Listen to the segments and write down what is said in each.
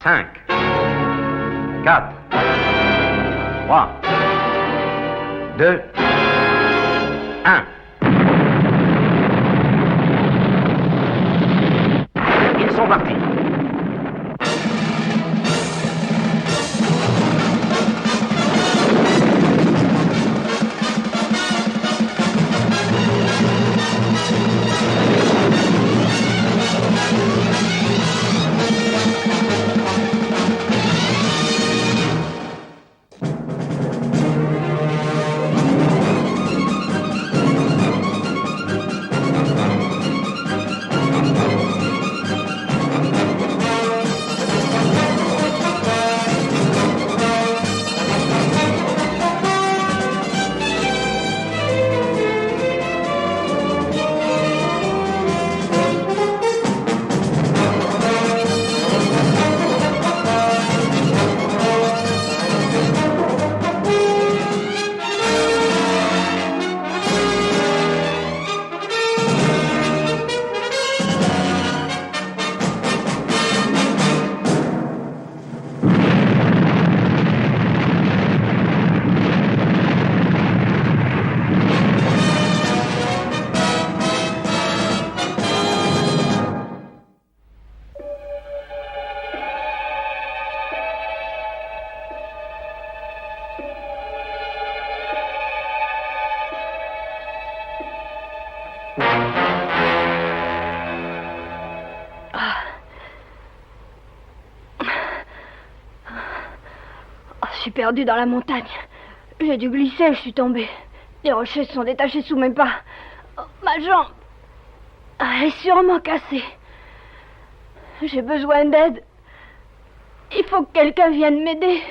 5, 4, 3, 2, 1. Ils sont partis. Je suis perdue dans la montagne. J'ai dû glisser, je suis tombée. Les rochers se sont détachés sous mes pas. Oh, ma jambe elle est sûrement cassée. J'ai besoin d'aide. Il faut que quelqu'un vienne m'aider.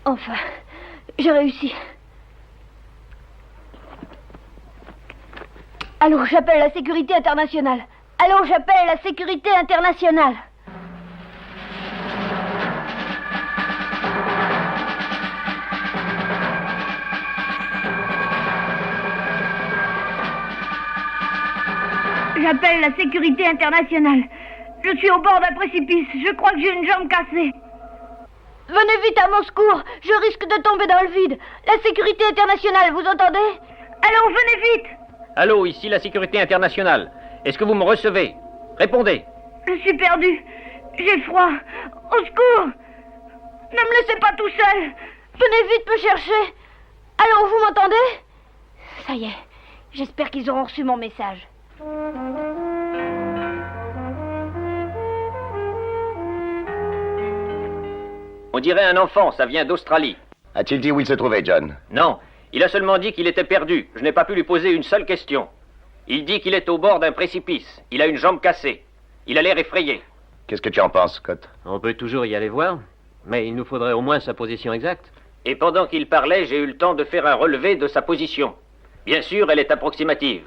Enfin, j'ai réussi. Allô, j'appelle la sécurité internationale. Allô, j'appelle la sécurité internationale. J'appelle la sécurité internationale. Je suis au bord d'un précipice. Je crois que j'ai une jambe cassée. Venez vite à mon secours. Je risque de tomber dans le vide. La sécurité internationale, vous entendez? Allô, venez vite. Allô, ici la sécurité internationale. Est-ce que vous me recevez? Répondez. Je suis perdue. J'ai froid. Au secours. Ne me laissez pas tout seul. Venez vite me chercher. Allô, vous m'entendez? Ça y est. J'espère qu'ils auront reçu mon message. On dirait un enfant, ça vient d'Australie. A-t-il dit où il se trouvait, John? Non, il a seulement dit qu'il était perdu. Je n'ai pas pu lui poser une seule question. Il dit qu'il est au bord d'un précipice. Il a une jambe cassée. Il a l'air effrayé. Qu'est-ce que tu en penses, Scott? On peut toujours y aller voir, mais il nous faudrait au moins sa position exacte. Et pendant qu'il parlait, j'ai eu le temps de faire un relevé de sa position. Bien sûr, elle est approximative.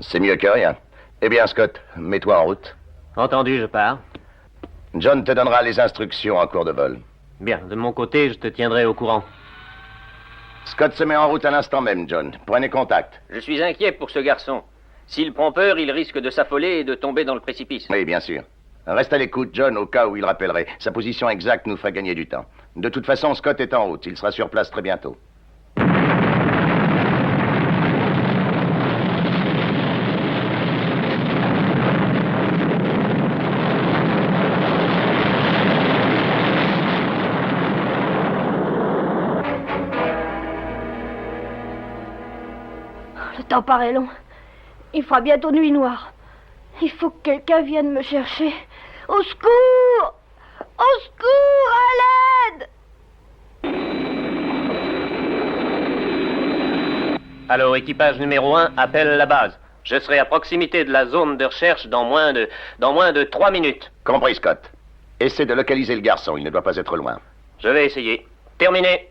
C'est mieux que rien. Eh bien, Scott, mets-toi en route. Entendu, je pars. John te donnera les instructions en cours de vol. Bien, de mon côté, je te tiendrai au courant. Scott se met en route à l'instant même, John. Prenez contact. Je suis inquiet pour ce garçon. S'il prend peur, il risque de s'affoler et de tomber dans le précipice. Oui, bien sûr. Reste à l'écoute, John, au cas où il rappellerait. Sa position exacte nous ferait gagner du temps. De toute façon, Scott est en route. Il sera sur place très bientôt. Le temps paraît long. Il fera bientôt nuit noire. Il faut que quelqu'un vienne me chercher. Au secours! Au secours, à l'aide! Allô, équipage numéro 1, appelle la base. Je serai à proximité de la zone de recherche dans moins de 3 minutes. Compris, Scott. Essaie de localiser le garçon, il ne doit pas être loin. Je vais essayer. Terminé.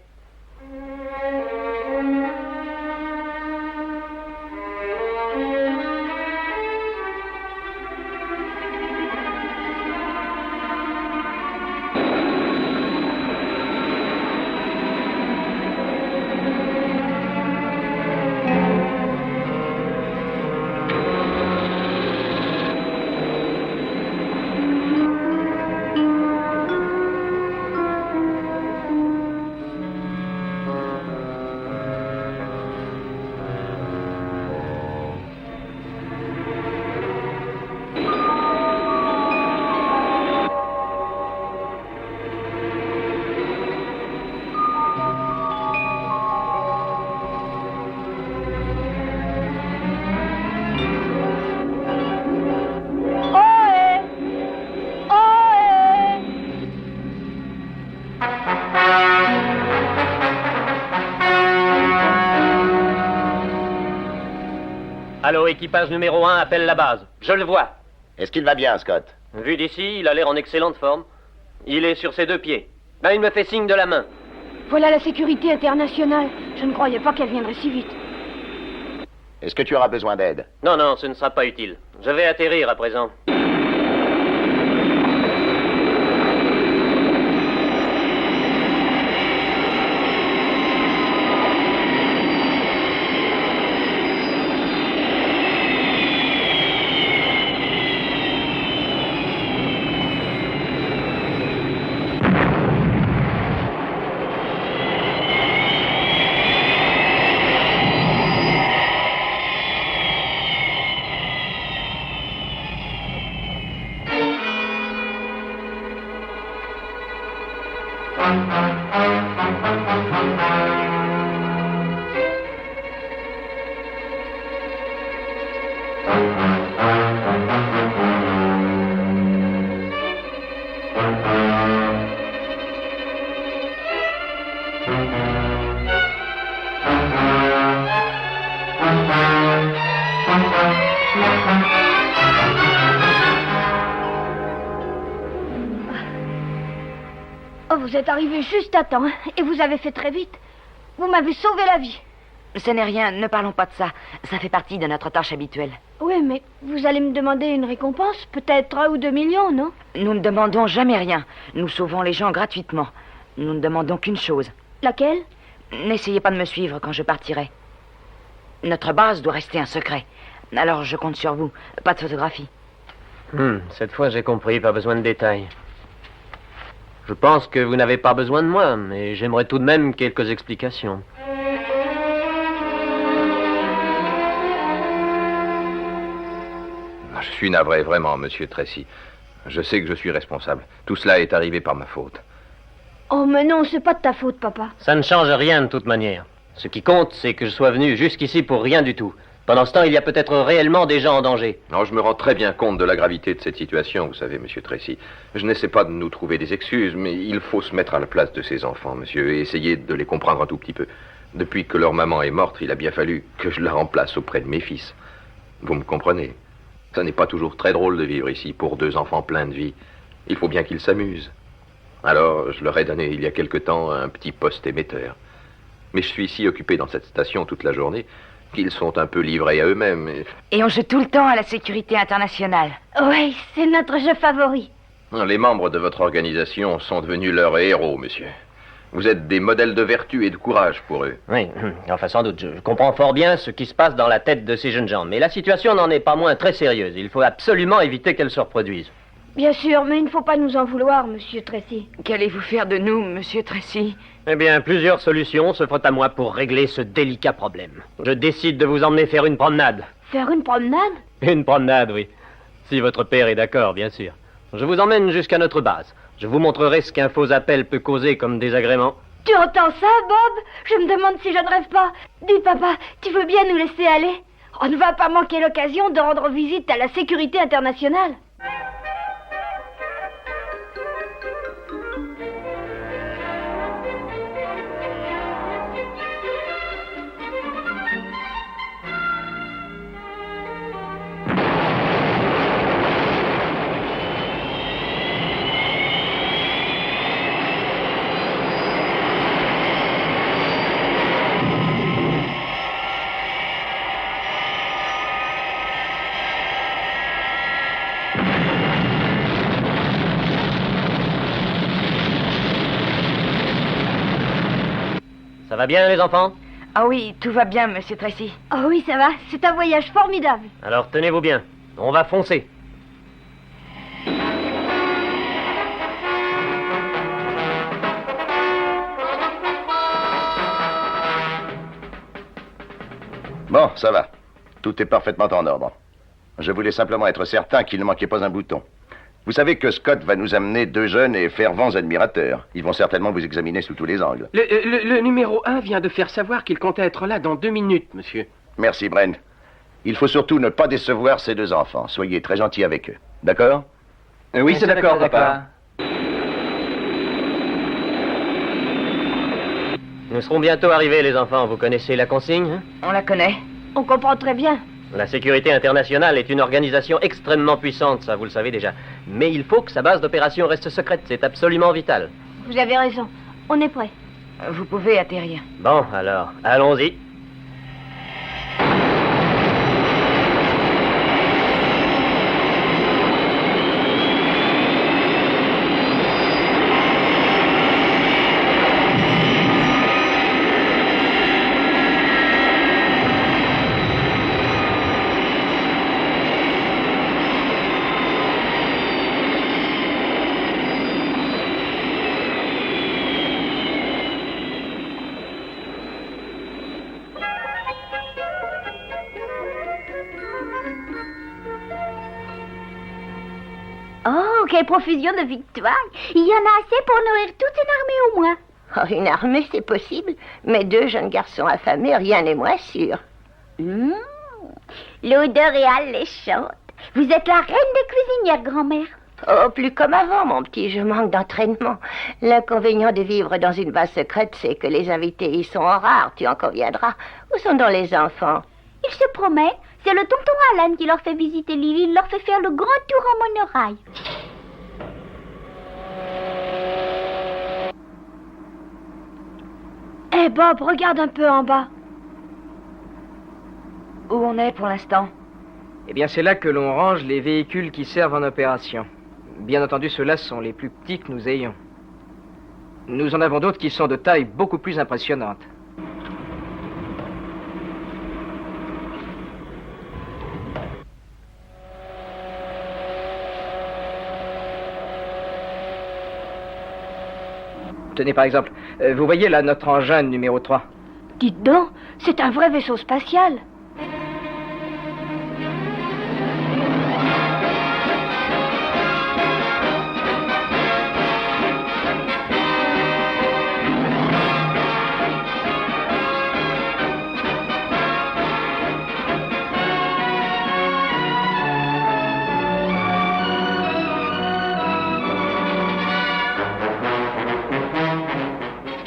Allô, équipage numéro 1, appelle la base. Je le vois. Est-ce qu'il va bien, Scott? Vu d'ici, il a l'air en excellente forme. Il est sur ses 2 pieds. Ben, il me fait signe de la main. Voilà la sécurité internationale. Je ne croyais pas qu'elle viendrait si vite. Est-ce que tu auras besoin d'aide? Non, non, ce ne sera pas utile. Je vais atterrir à présent. Oh, vous êtes arrivé juste à temps, hein, et vous avez fait très vite. Vous m'avez sauvé la vie. Ce n'est rien, ne parlons pas de ça. Ça fait partie de notre tâche habituelle. Oui, mais vous allez me demander une récompense, peut-être 1 ou 2 millions, non? Nous ne demandons jamais rien. Nous sauvons les gens gratuitement. Nous ne demandons qu'une chose. Laquelle? N'essayez pas de me suivre quand je partirai. Notre base doit rester un secret. Alors je compte sur vous. Pas de photographie. Cette fois j'ai compris, pas besoin de détails. Je pense que vous n'avez pas besoin de moi, mais j'aimerais tout de même quelques explications. Je suis navré, vraiment, monsieur Tracy. Je sais que je suis responsable. Tout cela est arrivé par ma faute. Oh, mais non, c'est pas de ta faute, papa. Ça ne change rien de toute manière. Ce qui compte, c'est que je sois venu jusqu'ici pour rien du tout. Pendant ce temps, il y a peut-être réellement des gens en danger. Non, je me rends très bien compte de la gravité de cette situation, vous savez, monsieur Tracy. Je n'essaie pas de nous trouver des excuses, mais il faut se mettre à la place de ces enfants, monsieur, et essayer de les comprendre un tout petit peu. Depuis que leur maman est morte, il a bien fallu que je la remplace auprès de mes fils. Vous me comprenez? Ça n'est pas toujours très drôle de vivre ici pour 2 enfants pleins de vie. Il faut bien qu'ils s'amusent. Alors, je leur ai donné il y a quelque temps un petit poste émetteur. Mais je suis si occupé dans cette station toute la journée qu'ils sont un peu livrés à eux-mêmes. Et on joue tout le temps à la sécurité internationale. Oui, c'est notre jeu favori. Les membres de votre organisation sont devenus leurs héros, monsieur. Vous êtes des modèles de vertu et de courage pour eux. Oui, enfin sans doute. Je comprends fort bien ce qui se passe dans la tête de ces jeunes gens. Mais la situation n'en est pas moins très sérieuse. Il faut absolument éviter qu'elle se reproduise. Bien sûr, mais il ne faut pas nous en vouloir, monsieur Tracy. Qu'allez-vous faire de nous, monsieur Tracy? Eh bien, plusieurs solutions s'offrent à moi pour régler ce délicat problème. Je décide de vous emmener faire une promenade. Faire une promenade? Une promenade, oui. Si votre père est d'accord, bien sûr. Je vous emmène jusqu'à notre base. Je vous montrerai ce qu'un faux appel peut causer comme désagrément. Tu entends ça, Bob? Je me demande si je ne rêve pas. Dis, papa, tu veux bien nous laisser aller? On ne va pas manquer l'occasion de rendre visite à la sécurité internationale. Ça va bien, les enfants? Ah oui, tout va bien, monsieur Tracy. Oh oui, ça va. C'est un voyage formidable. Alors tenez-vous bien. On va foncer. Bon, ça va. Tout est parfaitement en ordre. Je voulais simplement être certain qu'il ne manquait pas un bouton. Vous savez que Scott va nous amener 2 jeunes et fervents admirateurs. Ils vont certainement vous examiner sous tous les angles. Le numéro 1 vient de faire savoir qu'il comptait être là dans 2 minutes, monsieur. Merci, Bren. Il faut surtout ne pas décevoir ces 2 enfants. Soyez très gentils avec eux. D'accord? Oui, c'est d'accord, papa. Nous serons bientôt arrivés, les enfants. Vous connaissez la consigne, hein? On la connaît. On comprend très bien. La sécurité internationale est une organisation extrêmement puissante, ça vous le savez déjà. Mais il faut que sa base d'opération reste secrète, c'est absolument vital. Vous avez raison. On est prêt. Vous pouvez atterrir. Bon, alors, allons-y. Oh, quelle profusion de victoires! Il y en a assez pour nourrir toute une armée au moins. Oh, une armée, c'est possible, mais 2 jeunes garçons affamés, rien n'est moins sûr. L'odeur est alléchante. Vous êtes la reine des cuisinières, grand-mère. Oh, plus comme avant, mon petit, je manque d'entraînement. L'inconvénient de vivre dans une base secrète, c'est que les invités y sont rares, tu en conviendras. Où sont donc les enfants? Il se promet. C'est le tonton Alan qui leur fait visiter l'île. Il leur fait faire le grand tour en monorail. Eh Bob, regarde un peu en bas. Où on est pour l'instant? Eh bien, c'est là que l'on range les véhicules qui servent en opération. Bien entendu, ceux-là sont les plus petits que nous ayons. Nous en avons d'autres qui sont de taille beaucoup plus impressionnante. Tenez, par exemple, vous voyez là notre engin numéro 3. Dites donc, c'est un vrai vaisseau spatial.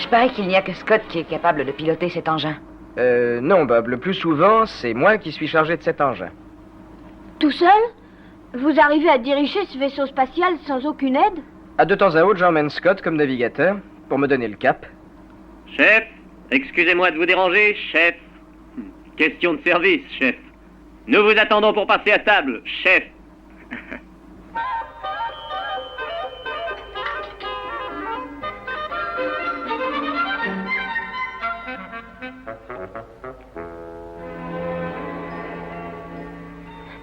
Il paraît qu'il n'y a que Scott qui est capable de piloter cet engin. Non, Bob. Le plus souvent, c'est moi qui suis chargé de cet engin. Tout seul? Vous arrivez à diriger ce vaisseau spatial sans aucune aide? De temps à autre, j'emmène Scott comme navigateur pour me donner le cap. Chef, excusez-moi de vous déranger, chef. Question de service, chef. Nous vous attendons pour passer à table, chef.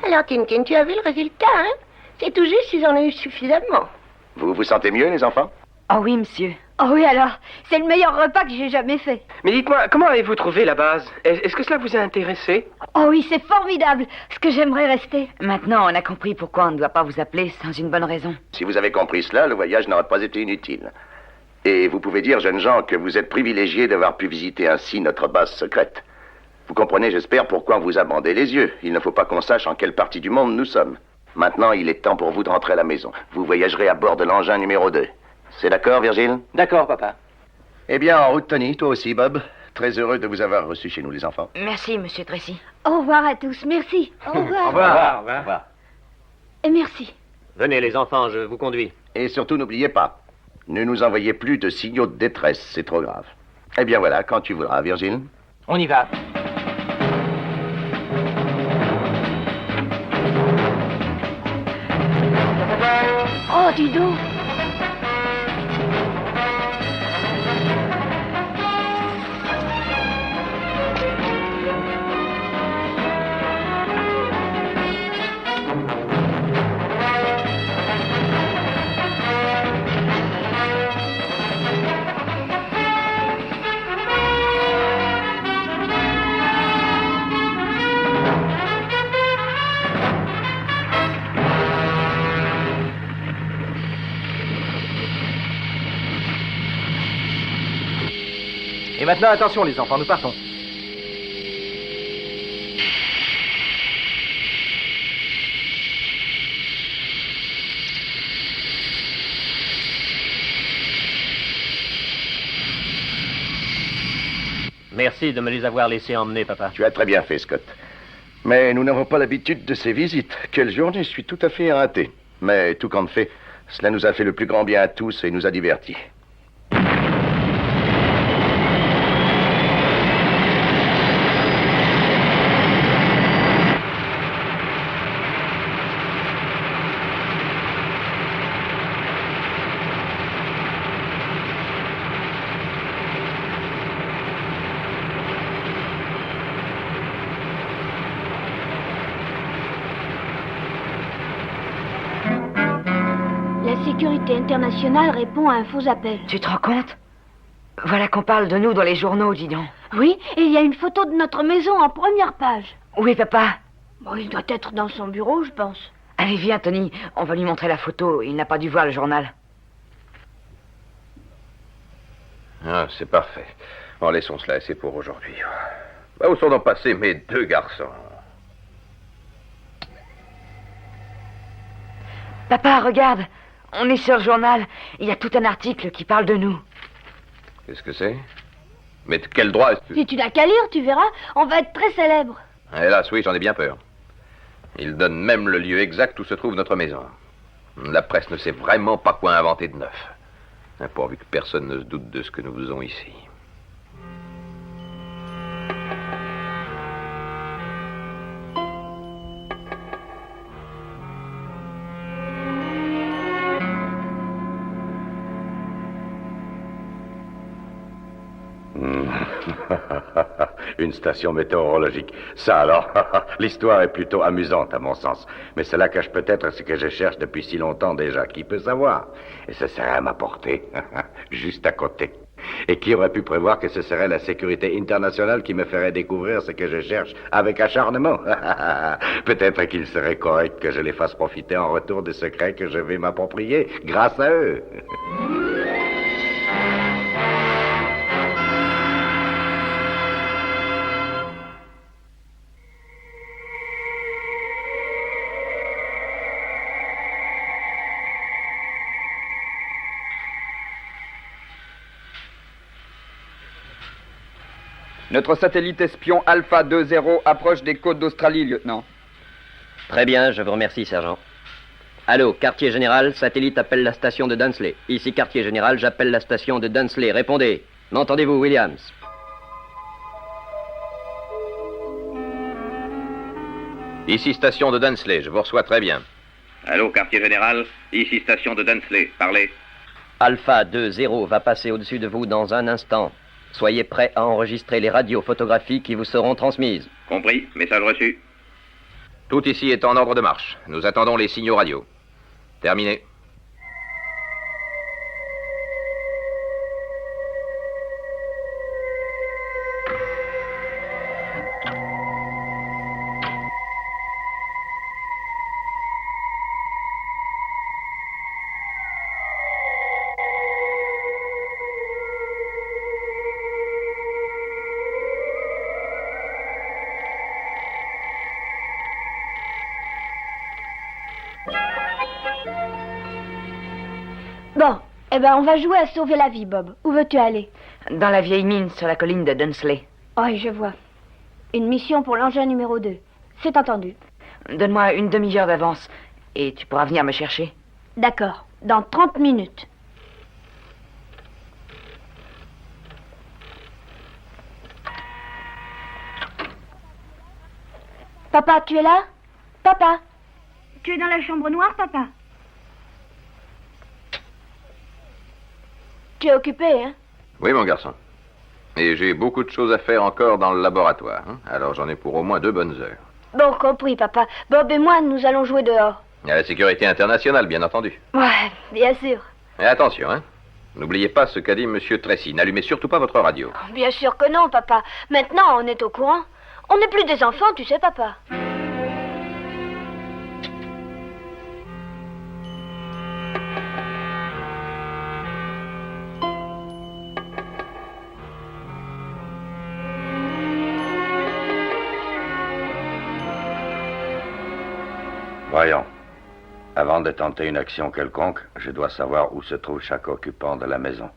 Alors, Tinkin, tu as vu le résultat, hein? C'est tout juste s'ils en ont eu suffisamment. Vous vous sentez mieux, les enfants? Oh oui, monsieur. Oh oui alors, c'est le meilleur repas que j'ai jamais fait. Mais dites-moi, comment avez-vous trouvé la base? Est-ce que cela vous a intéressé? Oh oui, c'est formidable. Ce que j'aimerais rester. Maintenant, on a compris pourquoi on ne doit pas vous appeler sans une bonne raison. Si vous avez compris cela, le voyage n'aurait pas été inutile. Et vous pouvez dire, jeunes gens, que vous êtes privilégiés d'avoir pu visiter ainsi notre base secrète. Vous comprenez, j'espère, pourquoi on vous a bandé les yeux. Il ne faut pas qu'on sache en quelle partie du monde nous sommes. Maintenant, il est temps pour vous de rentrer à la maison. Vous voyagerez à bord de l'engin numéro 2. C'est d'accord, Virgile? D'accord, papa. Eh bien, en route, Tony, toi aussi, Bob. Très heureux de vous avoir reçus chez nous, les enfants. Merci, monsieur Tracy. Au revoir à tous, merci. Au revoir. Au revoir. Au revoir. Et merci. Venez, les enfants, je vous conduis. Et surtout, n'oubliez pas, ne nous envoyez plus de signaux de détresse, c'est trop grave. Eh bien voilà, quand tu voudras, Virgile. On y va. Oh, dis donc. Et maintenant, attention les enfants, nous partons. Merci de me les avoir laissés emmener, papa. Tu as très bien fait, Scott. Mais nous n'avons pas l'habitude de ces visites. Quelle journée, je suis tout à fait éreinté. Mais tout compte fait, cela nous a fait le plus grand bien à tous et nous a divertis. La sécurité internationale répond à un faux appel. Tu te rends compte? Voilà qu'on parle de nous dans les journaux, dis donc. Oui, et il y a une photo de notre maison en première page. Oui, papa. Bon, il doit être dans son bureau, je pense. Allez, viens, Tony. On va lui montrer la photo. Il n'a pas dû voir le journal. Ah, c'est parfait. Bon, laissons cela, c'est pour aujourd'hui. Bah, où sont donc passés mes deux garçons? Papa, regarde. On est sur le journal. Il y a tout un article qui parle de nous. Qu'est-ce que c'est? Mais de quel droit est-ce que... Si tu n'as qu'à lire, tu verras. On va être très célèbre. Hélas, oui, j'en ai bien peur. Il donne même le lieu exact où se trouve notre maison. La presse ne sait vraiment pas quoi inventer de neuf. Pourvu que personne ne se doute de ce que nous faisons ici. Une station météorologique. Ça alors, l'histoire est plutôt amusante à mon sens. Mais cela cache peut-être ce que je cherche depuis si longtemps déjà. Qui peut savoir? Et ce serait à ma portée, juste à côté. Et qui aurait pu prévoir que ce serait la sécurité internationale qui me ferait découvrir ce que je cherche avec acharnement? Peut-être qu'il serait correct que je les fasse profiter en retour des secrets que je vais m'approprier grâce à eux. Notre satellite espion Alpha 20 approche des côtes d'Australie, lieutenant. Très bien, je vous remercie, sergent. Allô, quartier général, satellite appelle la station de Dunsley. Ici, quartier général, j'appelle la station de Dunsley. Répondez. M'entendez-vous, Williams? Ici, station de Dunsley, je vous reçois très bien. Allô, quartier général, ici station de Dunsley, parlez. Alpha 20 va passer au-dessus de vous dans un instant. Soyez prêts à enregistrer les radiophotographies qui vous seront transmises. Compris, message reçu. Tout ici est en ordre de marche. Nous attendons les signaux radio. Terminé. Bon, eh ben on va jouer à sauver la vie, Bob. Où veux-tu aller? Dans la vieille mine sur la colline de Dunsley. Oui, je vois. Une mission pour l'engin numéro 2. C'est entendu. Donne-moi une demi-heure d'avance et tu pourras venir me chercher. D'accord, dans 30 minutes. Papa, tu es là? Papa? Tu es dans la chambre noire, papa? Tu es occupé, hein? Oui, mon garçon. Et j'ai beaucoup de choses à faire encore dans le laboratoire. Alors j'en ai pour au moins 2 bonnes heures. Bon, compris, papa. Bob et moi, nous allons jouer dehors. Il y a la sécurité internationale, bien entendu. Ouais, bien sûr. Et attention, n'oubliez pas ce qu'a dit Monsieur Tracy. N'allumez surtout pas votre radio. Bien sûr que non, papa. Maintenant, on est au courant. On n'est plus des enfants, tu sais, papa. Voyons. Avant de tenter une action quelconque, je dois savoir où se trouve chaque occupant de la maison.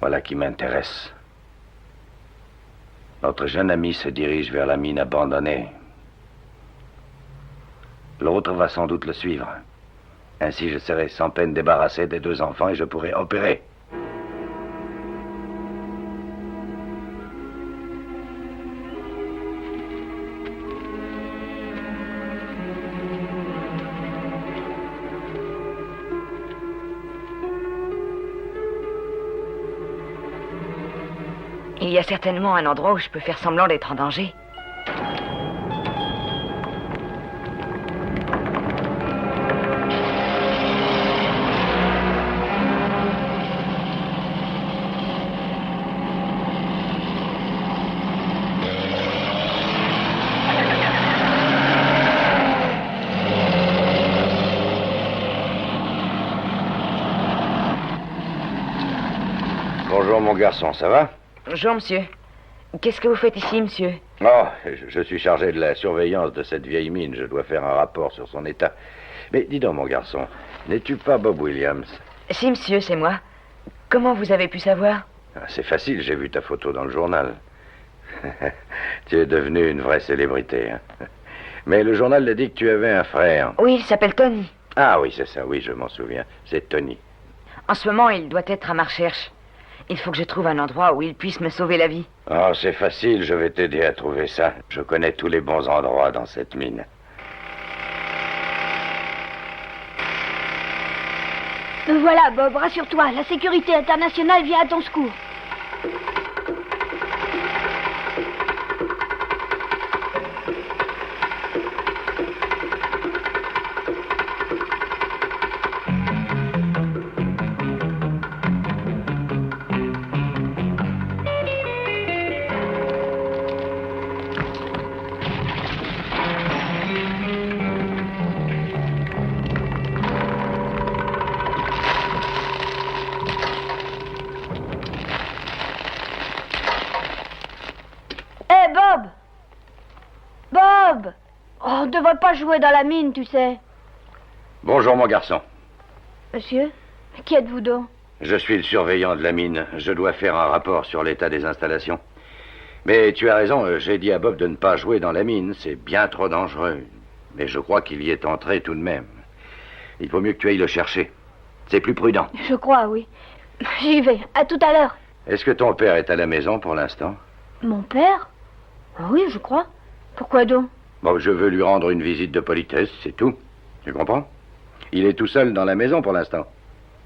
Voilà qui m'intéresse. Notre jeune ami se dirige vers la mine abandonnée. L'autre va sans doute le suivre. Ainsi, je serai sans peine débarrassé des 2 enfants et je pourrai opérer. Il y a certainement un endroit où je peux faire semblant d'être en danger. Bonjour, mon garçon, ça va? Bonjour, monsieur. Qu'est-ce que vous faites ici, monsieur? Oh, je suis chargé de la surveillance de cette vieille mine. Je dois faire un rapport sur son état. Mais dis donc, mon garçon, n'es-tu pas Bob Williams? Si, monsieur, c'est moi. Comment vous avez pu savoir? C'est facile, j'ai vu ta photo dans le journal. Tu es devenu une vraie célébrité. Hein? Mais le journal a dit que tu avais un frère. Oui, il s'appelle Tony. Ah oui, c'est ça, oui, je m'en souviens. C'est Tony. En ce moment, il doit être à ma recherche. Il faut que je trouve un endroit où il puisse me sauver la vie. Oh, c'est facile, je vais t'aider à trouver ça. Je connais tous les bons endroits dans cette mine. Voilà, Bob, rassure-toi. La sécurité internationale vient à ton secours. Bob! Bob! Oh, on ne devrait pas jouer dans la mine, tu sais. Bonjour, mon garçon. Monsieur, qui êtes-vous donc? Je suis le surveillant de la mine. Je dois faire un rapport sur l'état des installations. Mais tu as raison, j'ai dit à Bob de ne pas jouer dans la mine. C'est bien trop dangereux. Mais je crois qu'il y est entré tout de même. Il vaut mieux que tu ailles le chercher. C'est plus prudent. Je crois, oui. J'y vais. À tout à l'heure. Est-ce que ton père est à la maison pour l'instant? Mon père? Oui, je crois. Pourquoi donc? Bon, je veux lui rendre une visite de politesse, c'est tout. Tu comprends? Il est tout seul dans la maison pour l'instant.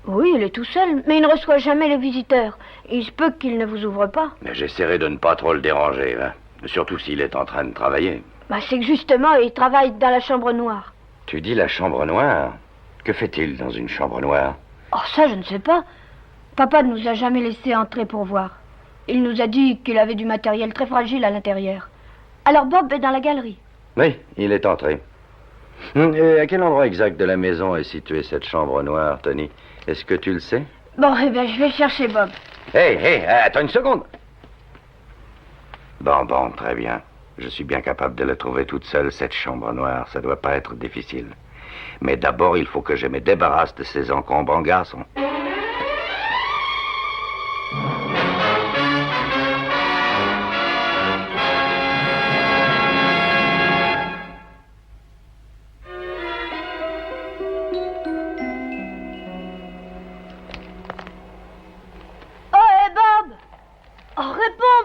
Oui, il est tout seul, mais il ne reçoit jamais les visiteurs. Il se peut qu'il ne vous ouvre pas. Mais j'essaierai de ne pas trop le déranger, hein. Surtout s'il est en train de travailler. C'est que justement, il travaille dans la chambre noire. Tu dis la chambre noire? Que fait-il dans une chambre noire? Oh, ça, je ne sais pas. Papa ne nous a jamais laissé entrer pour voir. Il nous a dit qu'il avait du matériel très fragile à l'intérieur. Alors Bob est dans la galerie. Oui, il est entré. Et à quel endroit exact de la maison est située cette chambre noire, Tony? Est-ce que tu le sais? Bon, eh bien, je vais chercher Bob. Hé, attends une seconde. Bon, très bien. Je suis bien capable de la trouver toute seule, cette chambre noire. Ça doit pas être difficile. Mais d'abord, il faut que je me débarrasse de ces encombrants garçons.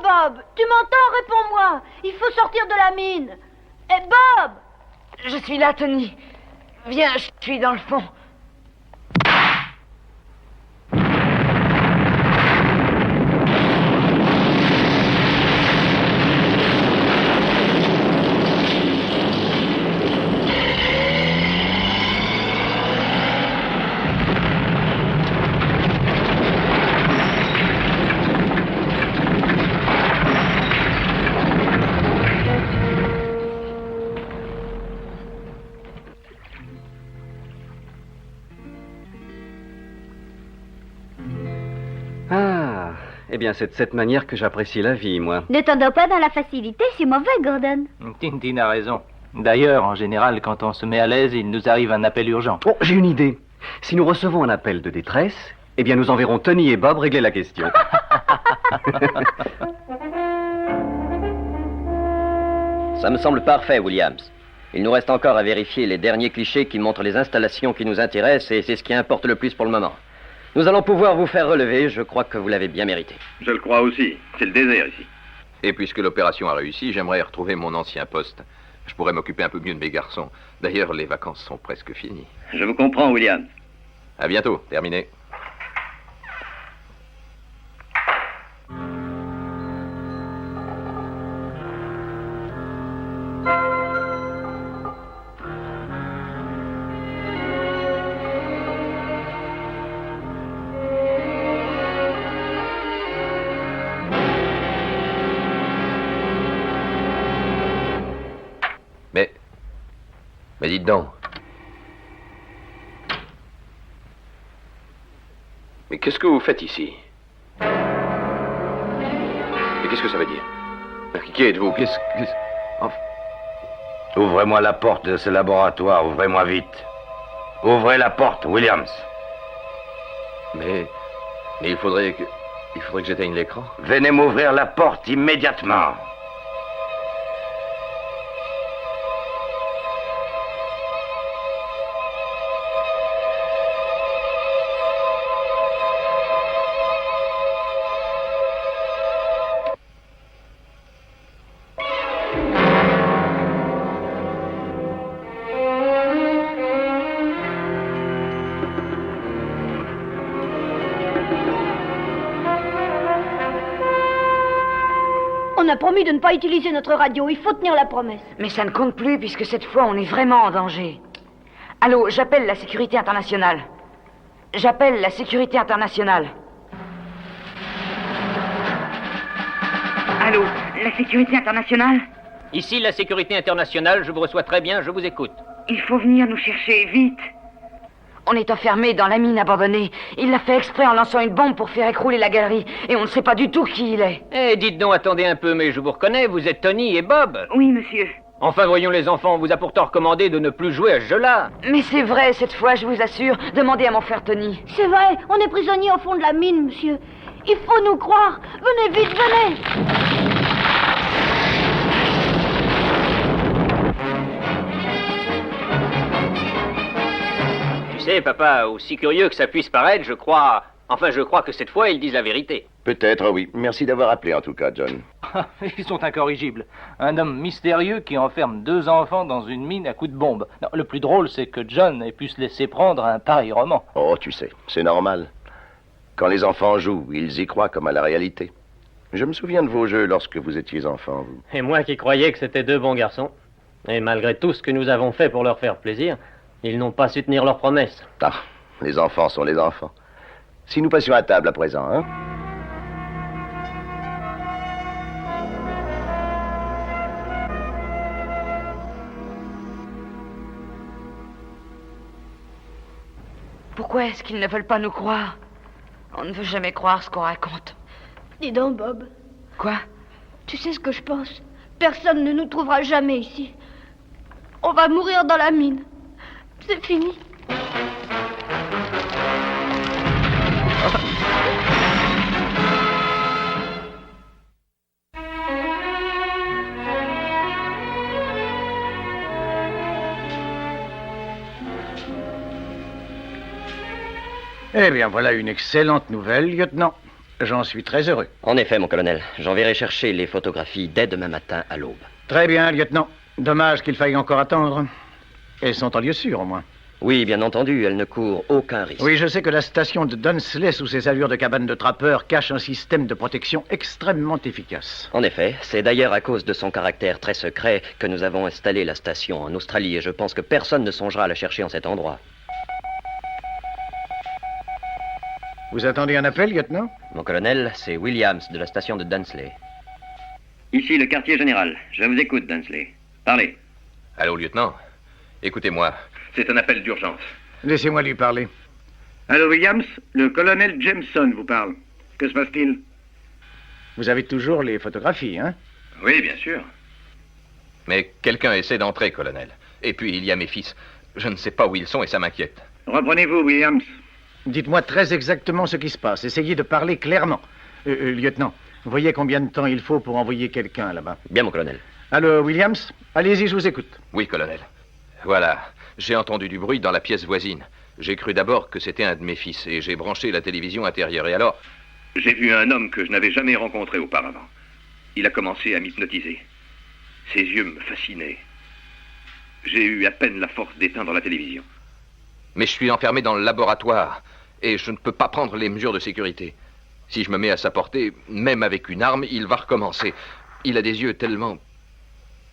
Bob, tu m'entends? Réponds-moi. Il faut sortir de la mine. Bob! Je suis là, Tony. Viens, je suis dans le fond. Eh bien, c'est de cette manière que j'apprécie la vie, moi. Ne t'endors pas dans la facilité, c'est mauvais, Gordon. Tintin a raison. D'ailleurs, en général, quand on se met à l'aise, il nous arrive un appel urgent. Oh, j'ai une idée. Si nous recevons un appel de détresse, eh bien, nous enverrons Tony et Bob régler la question. Ça me semble parfait, Williams. Il nous reste encore à vérifier les derniers clichés qui montrent les installations qui nous intéressent, et c'est ce qui importe le plus pour le moment. Nous allons pouvoir vous faire relever, je crois que vous l'avez bien mérité. Je le crois aussi. C'est le désert ici. Et puisque l'opération a réussi, j'aimerais retrouver mon ancien poste. Je pourrais m'occuper un peu mieux de mes garçons. D'ailleurs, les vacances sont presque finies. Je vous comprends, Williams. À bientôt, terminé. Mais dites donc. Mais qu'est-ce que vous faites ici? Mais qu'est-ce que ça veut dire? Qui êtes-vous? Ouvrez-moi la porte de ce laboratoire, ouvrez-moi vite. Ouvrez la porte, Williams. Mais il faudrait que j'éteigne l'écran. Venez m'ouvrir la porte immédiatement. On a promis de ne pas utiliser notre radio. Il faut tenir la promesse. Mais ça ne compte plus puisque cette fois, on est vraiment en danger. Allô, j'appelle la sécurité internationale. J'appelle la sécurité internationale. Allô, la sécurité internationale? Ici, la sécurité internationale, je vous reçois très bien, je vous écoute. Il faut venir nous chercher, vite. On est enfermés dans la mine abandonnée. Il l'a fait exprès en lançant une bombe pour faire écrouler la galerie. Et on ne sait pas du tout qui il est. Eh, dites donc, attendez un peu, mais je vous reconnais, vous êtes Tony et Bob. Oui, monsieur. Enfin, voyons les enfants, on vous a pourtant recommandé de ne plus jouer à ce jeu-là. Mais c'est vrai, cette fois, je vous assure. Demandez à mon frère Tony. C'est vrai, on est prisonniers au fond de la mine, monsieur. Il faut nous croire. Venez vite, venez. Tu sais, papa, aussi curieux que ça puisse paraître, je crois que cette fois, ils disent la vérité. Peut-être, oui. Merci d'avoir appelé, en tout cas, John. Ils sont incorrigibles. Un homme mystérieux qui enferme 2 enfants dans une mine à coups de bombe. Non, le plus drôle, c'est que John ait pu se laisser prendre à un pareil roman. Oh, tu sais, c'est normal. Quand les enfants jouent, ils y croient comme à la réalité. Je me souviens de vos jeux lorsque vous étiez enfants, vous. Et moi qui croyais que c'était 2 bons garçons. Et malgré tout ce que nous avons fait pour leur faire plaisir, ils n'ont pas su tenir leurs promesses. Ah, les enfants sont les enfants. Si nous passions à table à présent, hein? Pourquoi est-ce qu'ils ne veulent pas nous croire? On ne veut jamais croire ce qu'on raconte. Dis donc, Bob. Quoi? Tu sais ce que je pense? Personne ne nous trouvera jamais ici. On va mourir dans la mine. C'est fini. Eh bien, voilà une excellente nouvelle, lieutenant. J'en suis très heureux. En effet, mon colonel, j'enverrai chercher les photographies dès demain matin à l'aube. Très bien, lieutenant. Dommage qu'il faille encore attendre. Elles sont en lieu sûr, au moins. Oui, bien entendu, elles ne courent aucun risque. Oui, je sais que la station de Dunsley, sous ses allures de cabane de trappeur, cache un système de protection extrêmement efficace. En effet, c'est d'ailleurs à cause de son caractère très secret que nous avons installé la station en Australie, et je pense que personne ne songera à la chercher en cet endroit. Vous attendez un appel, lieutenant? Mon colonel, c'est Williams de la station de Dunsley. Ici le quartier général. Je vous écoute, Dunsley. Parlez. Allô, lieutenant. Écoutez-moi. C'est un appel d'urgence. Laissez-moi lui parler. Allô, Williams, le colonel Jameson vous parle. Que se passe-t-il? Vous avez toujours les photographies, hein? Oui, bien sûr. Mais quelqu'un essaie d'entrer, colonel. Et puis, il y a mes fils. Je ne sais pas où ils sont et ça m'inquiète. Reprenez-vous, Williams. Dites-moi très exactement ce qui se passe. Essayez de parler clairement. Lieutenant, vous voyez combien de temps il faut pour envoyer quelqu'un là-bas? Bien, mon colonel. Allô, Williams? Allez-y, je vous écoute. Oui, colonel. Voilà. J'ai entendu du bruit dans la pièce voisine. J'ai cru d'abord que c'était un de mes fils et j'ai branché la télévision intérieure. Et alors... J'ai vu un homme que je n'avais jamais rencontré auparavant. Il a commencé à m'hypnotiser. Ses yeux me fascinaient. J'ai eu à peine la force d'éteindre la télévision. Mais je suis enfermé dans le laboratoire et je ne peux pas prendre les mesures de sécurité. Si je me mets à sa portée, même avec une arme, il va recommencer. Il a des yeux tellement...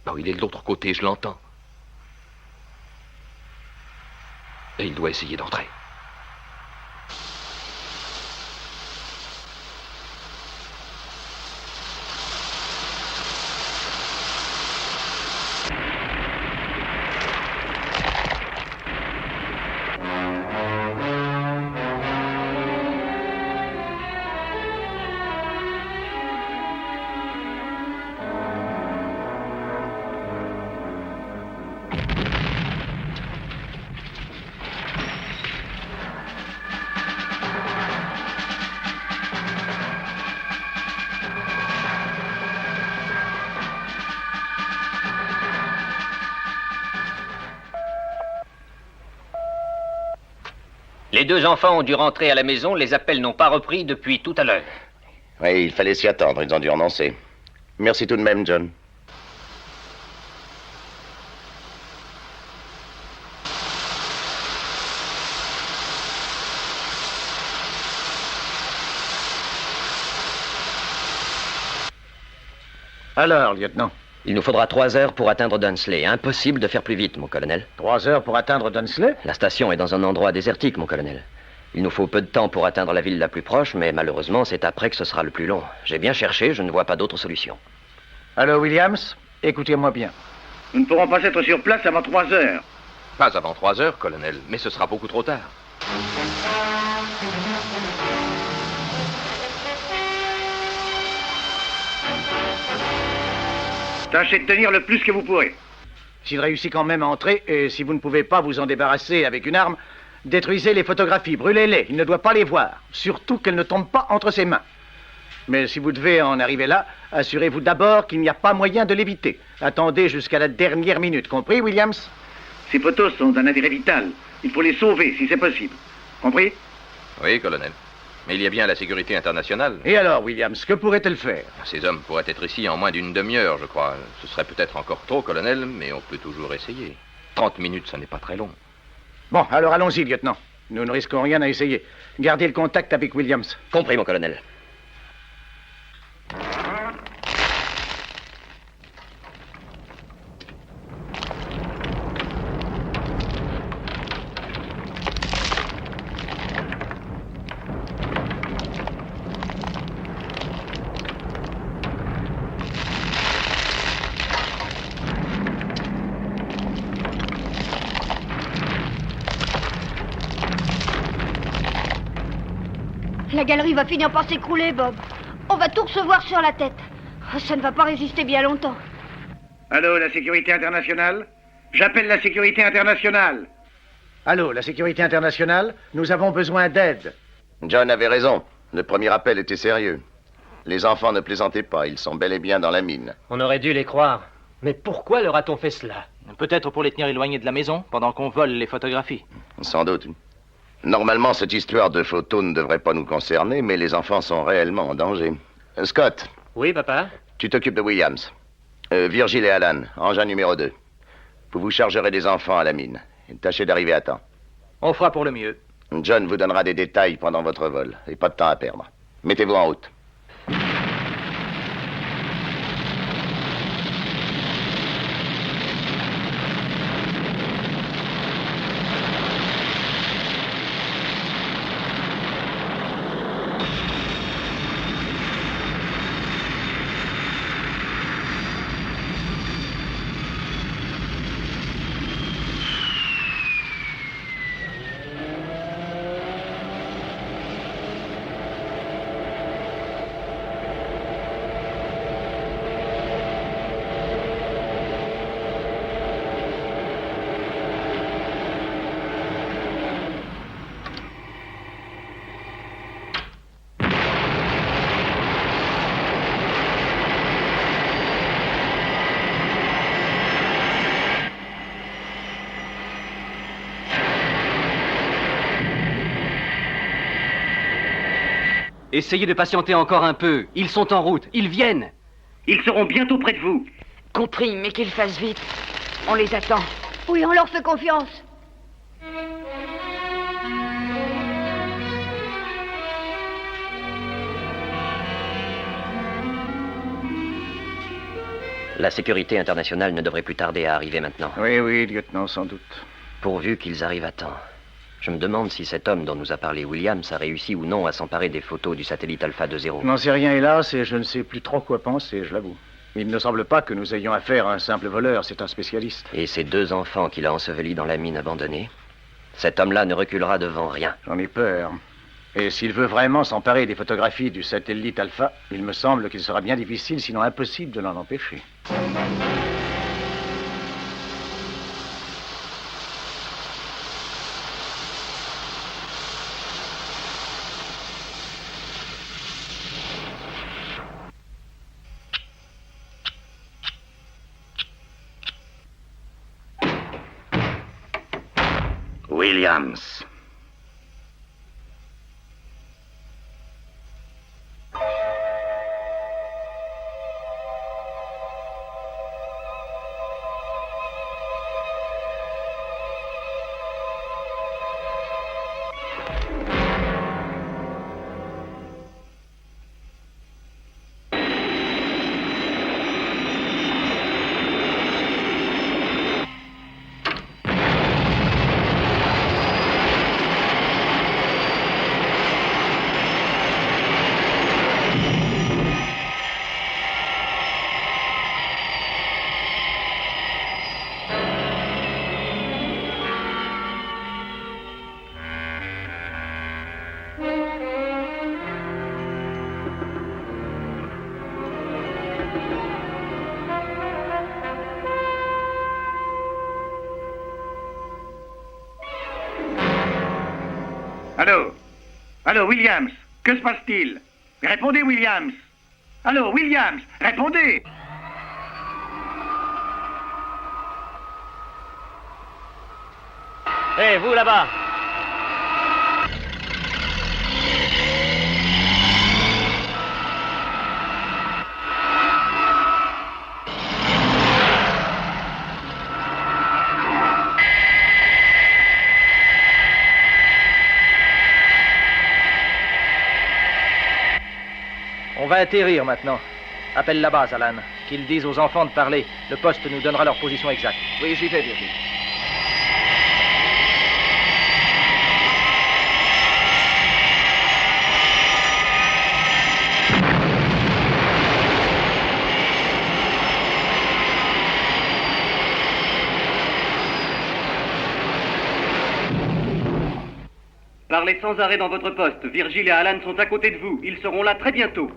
Oh, il est de l'autre côté, je l'entends. Et il doit essayer d'entrer. Les deux enfants ont dû rentrer à la maison, les appels n'ont pas repris depuis tout à l'heure. Oui, il fallait s'y attendre, ils ont dû renoncer. Merci tout de même, John. Alors, lieutenant? Il nous faudra 3 heures pour atteindre Dunsley. Impossible de faire plus vite, mon colonel. 3 heures pour atteindre Dunsley? La station est dans un endroit désertique, mon colonel. Il nous faut peu de temps pour atteindre la ville la plus proche, mais malheureusement, c'est après que ce sera le plus long. J'ai bien cherché, je ne vois pas d'autre solution. Allô, Williams? Écoutez-moi bien. Nous ne pourrons pas être sur place avant 3 heures. Pas avant 3 heures, colonel, mais ce sera beaucoup trop tard. Tâchez de tenir le plus que vous pourrez. S'il réussit quand même à entrer, et si vous ne pouvez pas vous en débarrasser avec une arme, détruisez les photographies, brûlez-les. Il ne doit pas les voir. Surtout qu'elles ne tombent pas entre ses mains. Mais si vous devez en arriver là, assurez-vous d'abord qu'il n'y a pas moyen de l'éviter. Attendez jusqu'à la dernière minute. Compris, Williams? Ces photos sont d'un intérêt vital. Il faut les sauver si c'est possible. Compris? Oui, colonel. Mais il y a bien la sécurité internationale. Et alors, Williams, que pourrait-elle faire? Ces hommes pourraient être ici en moins d'une demi-heure, je crois. Ce serait peut-être encore trop, colonel, mais on peut toujours essayer. 30 minutes, ça n'est pas très long. Bon, alors allons-y, lieutenant. Nous ne risquons rien à essayer. Gardez le contact avec Williams. Compris, mon colonel. La galerie va finir par s'écrouler, Bob. On va tout recevoir sur la tête. Ça ne va pas résister bien longtemps. Allô, la sécurité internationale? J'appelle la sécurité internationale. Allô, la sécurité internationale? Nous avons besoin d'aide. John avait raison. Le premier appel était sérieux. Les enfants ne plaisantaient pas. Ils sont bel et bien dans la mine. On aurait dû les croire. Mais pourquoi leur a-t-on fait cela? Peut-être pour les tenir éloignés de la maison, pendant qu'on vole les photographies. Sans doute. Normalement, cette histoire de photos ne devrait pas nous concerner, mais les enfants sont réellement en danger. Scott. Oui, papa? Tu t'occupes de Williams. Virgile et Alan, engin numéro 2. Vous vous chargerez des enfants à la mine. Et tâchez d'arriver à temps. On fera pour le mieux. John vous donnera des détails pendant votre vol, et pas de temps à perdre. Mettez-vous en route. Essayez de patienter encore un peu. Ils sont en route. Ils viennent. Ils seront bientôt près de vous. Compris, mais qu'ils fassent vite. On les attend. Oui, on leur fait confiance. La sécurité internationale ne devrait plus tarder à arriver maintenant. Oui, oui, lieutenant, sans doute. Pourvu qu'ils arrivent à temps. Je me demande si cet homme dont nous a parlé Williams a réussi ou non à s'emparer des photos du satellite Alpha 2-0. Je n'en sais rien, hélas, et je ne sais plus trop quoi penser, je l'avoue. Il ne semble pas que nous ayons affaire à un simple voleur, c'est un spécialiste. Et ces 2 enfants qu'il a ensevelis dans la mine abandonnée? Cet homme-là ne reculera devant rien. J'en ai peur. Et s'il veut vraiment s'emparer des photographies du satellite Alpha, il me semble qu'il sera bien difficile, sinon impossible, de l'en empêcher. Williams. Allô? Allô, Williams? Que se passe-t-il? Répondez, Williams! Allô, Williams? Répondez! Hé, vous là-bas! On va atterrir maintenant. Appelle la base, Alan. Qu'ils disent aux enfants de parler. Le poste nous donnera leur position exacte. Oui, j'y vais, Virgile. Parlez sans arrêt dans votre poste. Virgile et Alan sont à côté de vous. Ils seront là très bientôt.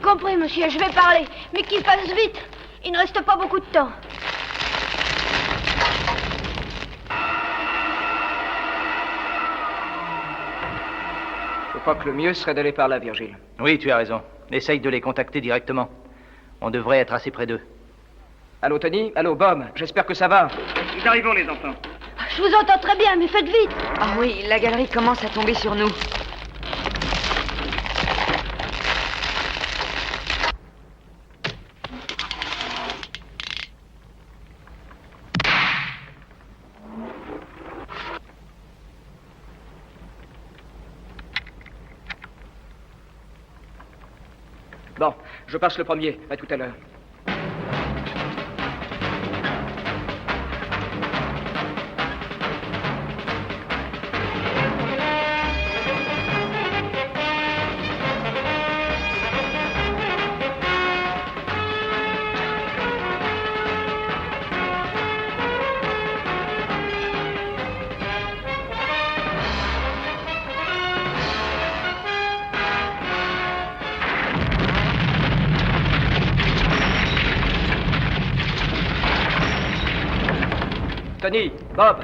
Compris, monsieur, je vais parler. Mais qu'il fasse vite. Il ne reste pas beaucoup de temps. Je crois que le mieux serait d'aller par là, Virgile. Oui, tu as raison. Essaye de les contacter directement. On devrait être assez près d'eux. Allô, Tony? Allô, Bob? J'espère que ça va. Nous arrivons, les enfants. Je vous entends très bien, mais faites vite. Ah oui, la galerie commence à tomber sur nous. Bon, je passe le premier. À tout à l'heure. Tony, Bob,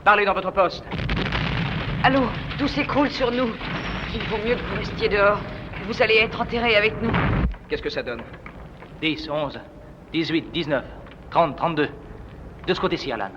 parlez dans votre poste. Allô, tout s'écroule sur nous. Il vaut mieux que vous restiez dehors. Vous allez être enterrés avec nous. Qu'est-ce que ça donne? 10, 11, 18, 19, 30, 32. De ce côté-ci, Alan.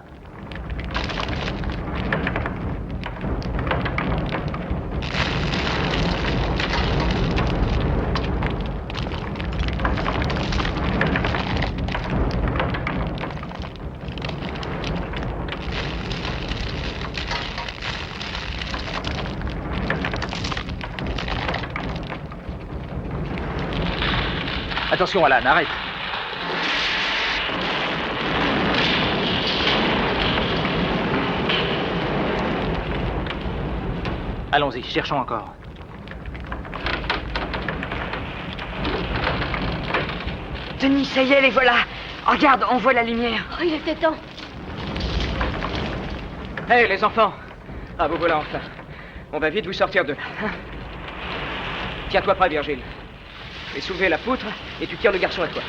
Attention, Alan, arrête. Allons-y, cherchons encore. Tony, ça y est, les voilà. Regarde, on voit la lumière. Oh, il était temps. Hé, les enfants. Ah, vous voilà enfin. On va vite vous sortir de là. Hein? Tiens-toi prêt, Virgile. Je vais soulever la poutre et tu tires le garçon à toi.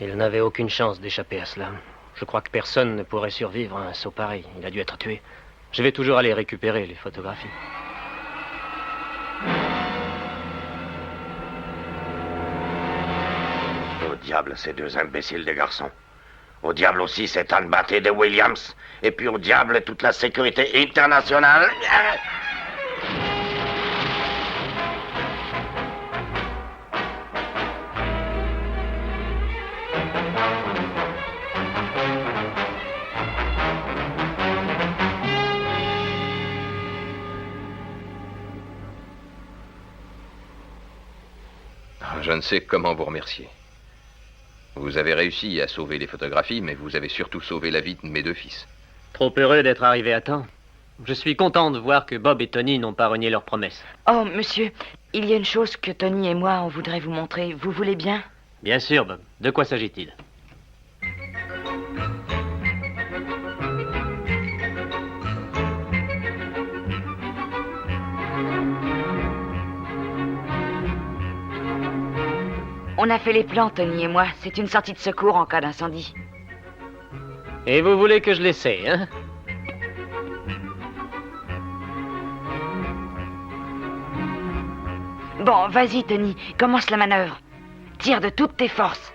Il n'avait aucune chance d'échapper à cela. Je crois que personne ne pourrait survivre à un saut pareil. Il a dû être tué. Je vais toujours aller récupérer les photographies. Au diable, ces deux imbéciles de garçons. Au diable aussi cette Anne Batté de Williams. Et puis au diable toute la sécurité internationale. Je ne sais comment vous remercier. Vous avez réussi à sauver les photographies, mais vous avez surtout sauvé la vie de mes deux fils. Trop heureux d'être arrivé à temps. Je suis content de voir que Bob et Tony n'ont pas renié leurs promesses. Oh, monsieur, il y a une chose que Tony et moi, on voudrait vous montrer. Vous voulez bien? Bien sûr, Bob. De quoi s'agit-il? On a fait les plans, Tony et moi. C'est une sortie de secours en cas d'incendie. Et vous voulez que je l'essaie, hein? Bon, vas-y, Tony. Commence la manœuvre. Tire de toutes tes forces.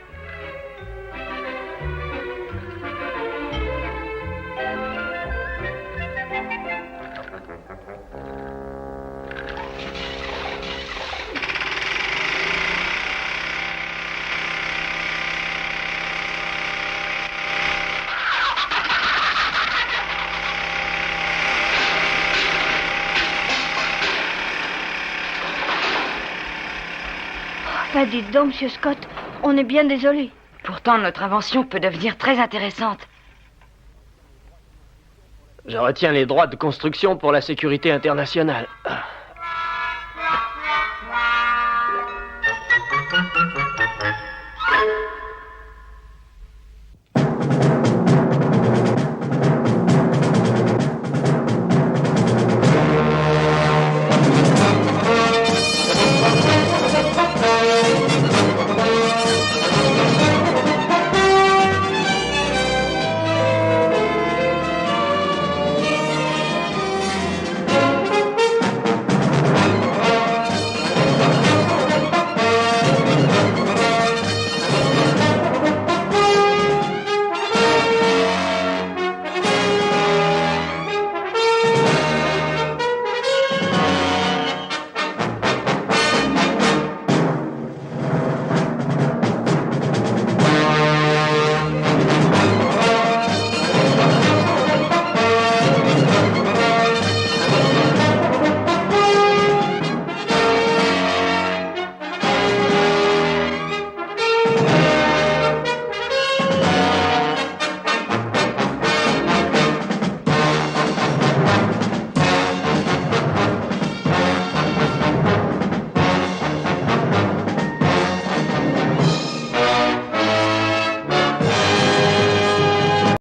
Ah, dites donc, Monsieur Scott, on est bien désolé. Pourtant, notre invention peut devenir très intéressante. Je retiens les droits de construction pour la sécurité internationale.